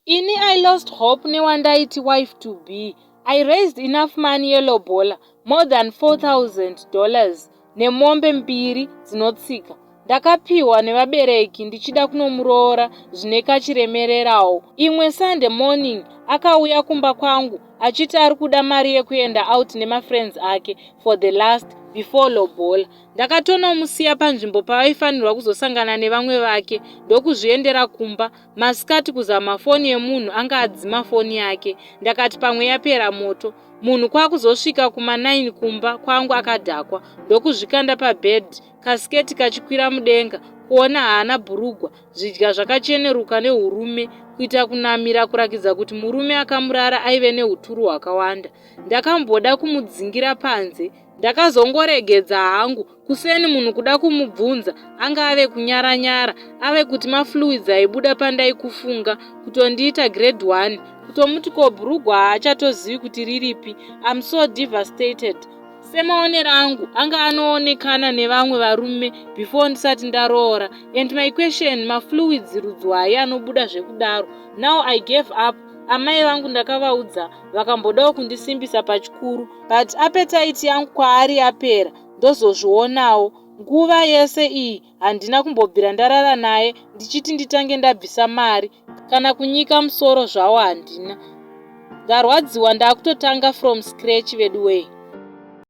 Ini I lost hope newandaiti wife to be. I raised enough money yelobola, more than $4,000 nemombe mbiri dzinotsika. Ndakapiwa nevabereki ndichida kunomuroora zvine kachiremererawo. Imwe Sunday morning akauya kumba kwangu achiti ari kuda mari yekuenda out nemafriends ake for the last before lobola. Ndakatonomusiya panzvimbo pavaifanirwa kuzosangana nevamwe vake ndokuzviendera kumba. Masikati kuzama foni yemunhu anga adzima foni yake. Ndakati pamwe yapera moto. Munhu kwakuzosvika kuma9 kumba kwangu akadhakwa ndokuzvikanda pabhedhi, kasiketi kachikwira mudenga, kuona haana bhurugwa, zvidya zvakacheneruka nehurume, kuita kunamira kurakidza kuti murume akamurara aive neuturu hwakawanda. Ndakamboda kumudzingira panze. Ndakazongoregedza hangu kuseni munhu kuda kumubvunza anga ave kunyaranyara, ave kuti mafluids aibuda pandai kufunga kutondiita grade 1, kutomuti ko Bhurugwa haachatozivi kuti riripi. I'm so devastated. Semaonero angu anga anoonekana nevamwe varume before ndisati ndaroora, and my question, mafluids rudzwai anobuda zvekudaro. Now I gave up. Amai vangu ndakavaudza vakambodawo kundisimbisa pachikuru, but appetite yangu kwaari yapera ndozozvionawo. Nguva yese iyi handina kumbobvira ndarara naye ndichiti nditange ndabvisa mari kana kunyika musoro zvawo handina. Ndarwadziwa ndakutotanga from scratch, by the way.